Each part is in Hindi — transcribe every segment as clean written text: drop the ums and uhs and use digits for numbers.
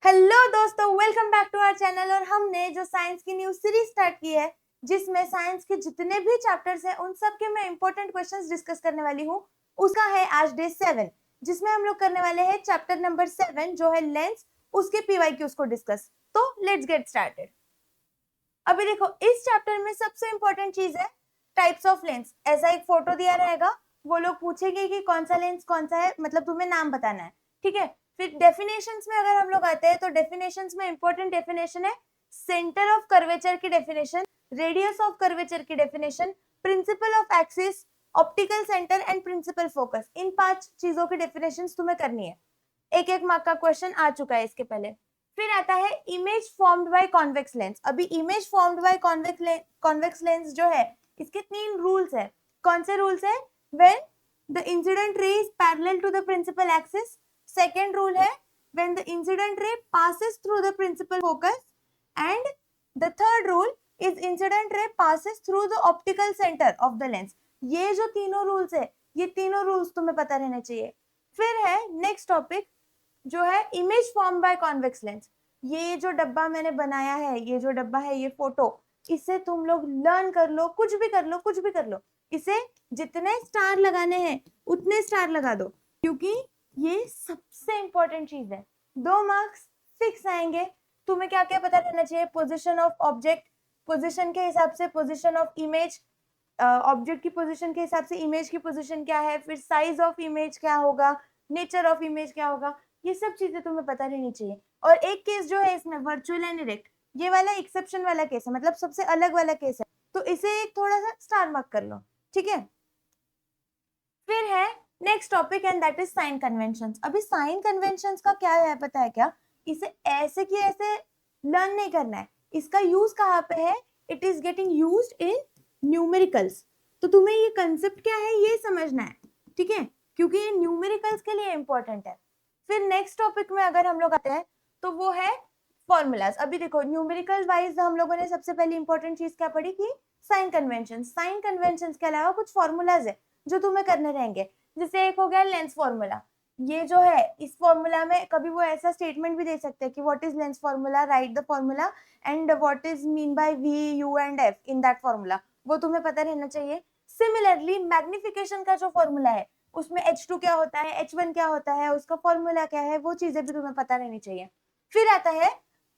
हेलो दोस्तों, welcome back to our channel. और हमने जो साइंस की न्यू सीरीज स्टार्ट की है जिसमें साइंस के जितने भी चैप्टर्स हैं उन सब के मैं इंपॉर्टेंट क्वेश्चंस डिस्कस करने वाली हूँ। उसका है आज डे 7 जिसमें हम लोग करने वाले हैं चैप्टर नंबर 7 जो है लेंस, उसके पीवाईक्यूज को डिस्कस। तो लेट्स गेट स्टार्टेड। अभी देखो, इस चैप्टर में सबसे इंपॉर्टेंट चीज है टाइप्स ऑफ लेंस। ऐसा एक फोटो दिया रहेगा, वो लोग पूछेंगे कि कौन सा लेंस कौन सा है, मतलब तुम्हें नाम बताना है, ठीक है। फिर डेफिनेशंस में अगर हम लोग आते हैं तो डेफिनेशंस में इंपॉर्टेंट डेफिनेशन है सेंटर ऑफ कर्वेचर की डेफिनेशन, रेडियस ऑफ कर्वेचर की definition, principal of axis, optical centre and principal focus. इन 5 चीजों की डेफिनेशंस तुम्हें करनी है। एक एक मार्क का क्वेश्चन आ चुका है इसके पहले। फिर आता है image formed by convex lens. अभी image formed by convex lens जो है इसके 3 रूल्स है। कौन से रूल्स है? When the incident ray is parallel to the principal axis. Second rule है when the incident ray passes through the principal focus. And the third rule is incident ray passes through the optical centre of the lens. ये जो तीनों रूल्स है, ये तीनों रूल्स तुम्हें पता रहने चाहिए। फिर है नेक्स्ट टॉपिक जो है image form by convex lens. ये जो डब्बा मैंने बनाया है, ये जो डब्बा है, ये फोटो, इसे तुम लोग लर्न कर लो, कुछ भी कर लो, कुछ भी कर लो। इसे जितने स्टार लगाने हैं उतने स्टार लगा दो, क्योंकि ये सबसे इंपॉर्टेंट चीज है। 2 मार्क्स फिक्स आएंगे। तुम्हें क्या क्या पता रहना चाहिए? पोजिशन ऑफ ऑब्जेक्ट, पोजिशन के हिसाब से पोजिशन ऑफ इमेज, ऑब्जेक्ट की पोजीशन के हिसाब से इमेज की पोजीशन क्या है, फिर साइज ऑफ इमेज क्या होगा, नेचर ऑफ इमेज क्या होगा, ये सब चीजें तुम्हें पता रहनी चाहिए। और एक केस जो है इसमें वर्चुअल एंड डायरेक्ट, ये वाला एक्सेप्शन वाला केस है, मतलब सबसे अलग वाला केस है, तो इसे एक थोड़ा सा स्टार मार्क कर लो, ठीक है। फिर है next topic and that is sine conventions. अभी साइन कन्वेंशंस का क्या है पता है क्या? इसे ऐसे की ऐसे लर्न नहीं करना है। इसका यूज कहाँ पे है? It is getting used in numericals. तो तुम्हें ये कंसेप्ट क्या है ये समझना है, ठीक है, क्योंकि ये न्यूमेरिकल्स के लिए इंपॉर्टेंट है। फिर नेक्स्ट टॉपिक में अगर हम लोग आते हैं तो वो है फॉर्मूलाज। अभी देखो, न्यूमेरिकल वाइज हम लोगों ने सबसे पहले इंपॉर्टेंट चीज क्या पढ़ी कि साइन कन्वेंशन। साइन कन्वेंशन के अलावा कुछ फॉर्मूलाज है जो तुम्हें करने रहेंगे। जैसे एक हो गया लेंस फॉर्मूला। ये जो है इस फॉर्मूला में कभी वो ऐसा स्टेटमेंट भी दे सकते हैं कि what is lens formula, write the formula and what is mean by V U and F in that formula, वो तुम्हें पता रहना चाहिए। सिमिलरली मैग्निफिकेशन का जो फॉर्मूला है उसमें H2 क्या होता है, H1 क्या होता है, उसका फॉर्मूला क्या है, वो चीजें भी तुम्हें पता रहनी चाहिए। फिर आता है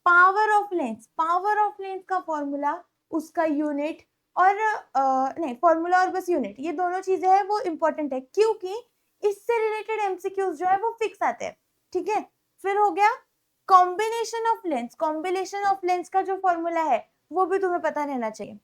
power of lens. Power of lens का फॉर्मूला, उसका यूनिट और नहीं, फॉर्मूला और बस यूनिट, ये दोनों चीजें हैं वो इंपॉर्टेंट है, क्योंकि इससे रिलेटेड एमसीक्यूज जो है वो फिक्स आते हैं, ठीक है। फिर हो गया combination of lens. Combination of lens का जो फॉर्मूला है वो भी तुम्हें पता रहना चाहिए।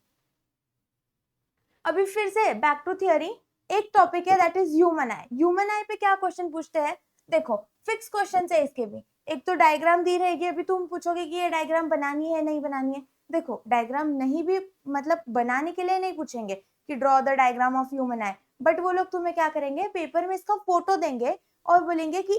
अभी फिर से बैक टू थियरी। एक टॉपिक है that is human I. Human आई पे क्या क्वेश्चन पूछते हैं? देखो, फिक्स क्वेश्चन है इसके भी। एक तो डायग्राम दी रहेगी, अभी तुम पूछोगे कि ये डायग्राम बनानी है नहीं बनानी है। देखो, डायग्राम नहीं भी, मतलब बनाने के लिए नहीं पूछेंगे कि draw the diagram of human I, but वो लोग तुम्हें क्या करेंगे, पेपर में इसका फोटो देंगे और बोलेंगे कि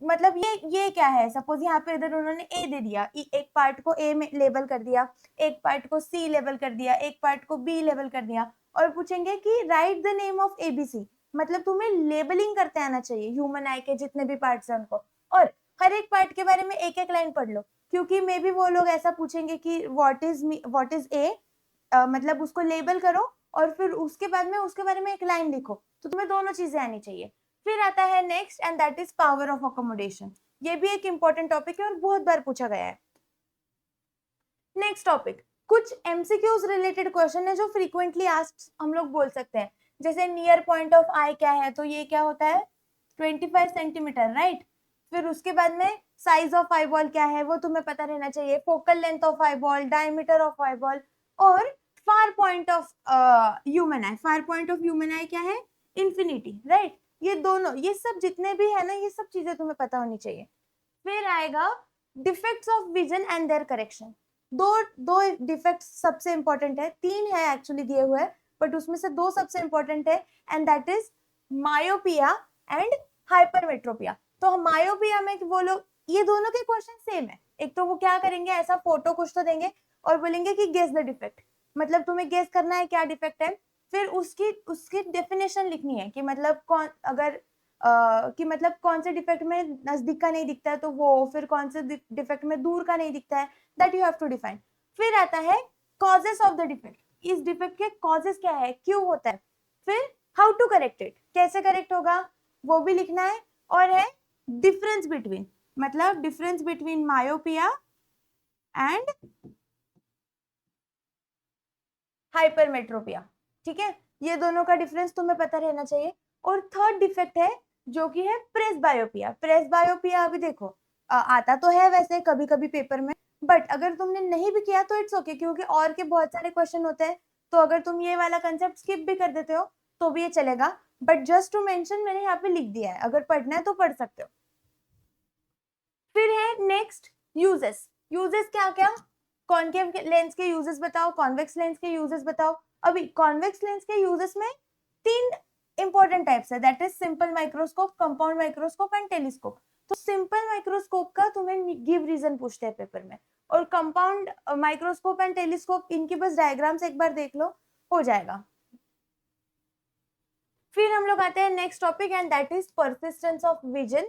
मतलब ये क्या है। सपोज यहाँ पे इधर उन्होंने ए दे दिया, एक पार्ट को ए में लेबल कर दिया, एक पार्ट को सी लेबल कर दिया, एक पार्ट को बी लेबल कर दिया, और पूछेंगे कि right the name of ABC. मतलब तुम्हें लेबलिंग करते आना चाहिए ह्यूमन आई के जितने भी पार्ट्स हैं उनको, और हर एक पार्ट के बारे में एक एक लाइन पढ़ लो, क्योंकि मे बी वो लोग ऐसा पूछेंगे कि व्हाट इज ए, मतलब उसको लेबल करो और फिर उसके बाद में उसके बारे में एक लाइन लिखो, तो तुम्हें दोनों चीजें आनी चाहिए। फिर आता है next and that is power of accommodation. ये भी एक इंपॉर्टेंट टॉपिक है और बहुत बार पूछा गया है। नेक्स्ट टॉपिक, कुछ एमसीक्यूज रिलेटेड क्वेश्चन है जो फ्रीक्वेंटली आस्क्ड हम लोग बोल सकते हैं। जैसे नियर पॉइंट ऑफ आई क्या है, तो ये क्या होता है 25 सेंटीमीटर, राइट। फिर उसके बाद में साइज ऑफ आई बॉल क्या है वो तुम्हें पता रहना चाहिए, focal length of eye ball, diameter of eye ball, और far point of human eye. Far point of human eye क्या है? Infinity, right. ये दोनों, ये सब जितने भी है ना, ये सब चीजें तुम्हें पता होनी चाहिए। फिर आएगा defects of vision and their correction. दो दो डिफेक्ट्स सबसे इंपॉर्टेंट है, 3 है एक्चुअली दिए हुए, बट उसमें से 2 सबसे इंपॉर्टेंट है and that is myopia and hypermetropia. तो मायोपिया में वो लोग, ये दोनों के क्वेश्चन सेम है। एक तो वो क्या करेंगे, ऐसा फोटो कुछ तो देंगे और बोलेंगे कि गेस द डिफेक्ट, मतलब तुम्हें गेस करना है क्या डिफेक्ट है। फिर उसकी उसकी डेफिनेशन लिखनी है कि मतलब कौन, अगर कि मतलब कौन से डिफेक्ट में नजदीक का नहीं दिखता है तो वो, फिर कौन से डिफेक्ट में दूर का नहीं दिखता है, that you have to define. फिर आता है कॉजेस ऑफ द डिफेक्ट, इस डिफेक्ट के कॉजेस क्या है, क्यों होता है। फिर हाउ टू करेक्ट इट, कैसे करेक्ट होगा वो भी लिखना है। और है डिफरेंस बिटवीन, मतलब difference between myopia and hypermetropia, ठीक है, ये दोनों का डिफरेंस तुम्हें पता रहना चाहिए। और थर्ड डिफेक्ट है जो कि है प्रेसबायोपिया। प्रेसबायोपिया अभी देखो आता तो है वैसे कभी कभी पेपर में, बट अगर तुमने नहीं भी किया तो इट्स ओके, क्योंकि और के बहुत सारे क्वेश्चन होते हैं, तो अगर तुम ये वाला कंसेप्ट स्किप भी कर देते हो तो भी ये चलेगा, बट जस्ट टू मेंशन मैंने यहाँ पे लिख दिया है, अगर पढ़ना है तो पढ़ सकते हो। फिर है नेक्स्ट यूजेस। यूजेस क्या क्या, कॉनकेव लेंस के यूजेस बताओ, कॉन्वेक्स लेंस के यूजेस बताओ। अभी कॉन्वेक्स लेंस के यूजेस में 3 इंपॉर्टेंट टाइप्स है, that is simple microscope, compound microscope and telescope. तो सिंपल माइक्रोस्कोप का तुम्हें गिव रीजन पूछते हैं पेपर में, और कंपाउंड माइक्रोस्कोप एंड टेलीस्कोप इनकी बस डायग्राम्स एक बार देख लो, हो जाएगा। फिर हम लोग आते हैं next topic and that is persistence of vision.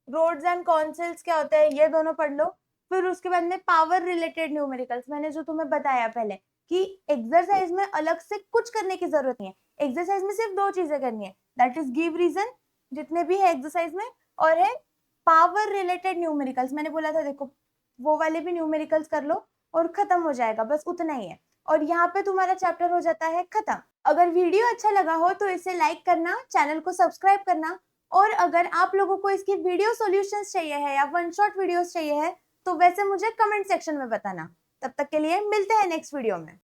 Rods and cones क्या होता है ये दोनों पढ़ लो। फिर उसके बाद में पावर रिलेटेड न्यूमेरिकल्स, मैंने जो तुम्हें बताया पहले कि एक्सरसाइज में अलग से कुछ करने की जरूरत नहीं है, एक्सरसाइज में सिर्फ 2 चीजें करनी है, दैट इज गिव रीजन जितने भी है एक्सरसाइज में, और है पावर रिलेटेड न्यूमेरिकल्स। मैंने बोला था देखो वो वाले भी न्यूमेरिकल्स कर लो और खत्म हो जाएगा, बस उतना ही है, और यहाँ पे तुम्हारा चैप्टर हो जाता है खत्म। अगर वीडियो अच्छा लगा हो तो इसे लाइक करना, चैनल को सब्सक्राइब करना, और अगर आप लोगों को इसकी वीडियो सॉल्यूशंस चाहिए है या वन शॉट वीडियोस चाहिए है तो वैसे मुझे कमेंट सेक्शन में बताना। तब तक के लिए मिलते हैं नेक्स्ट वीडियो में।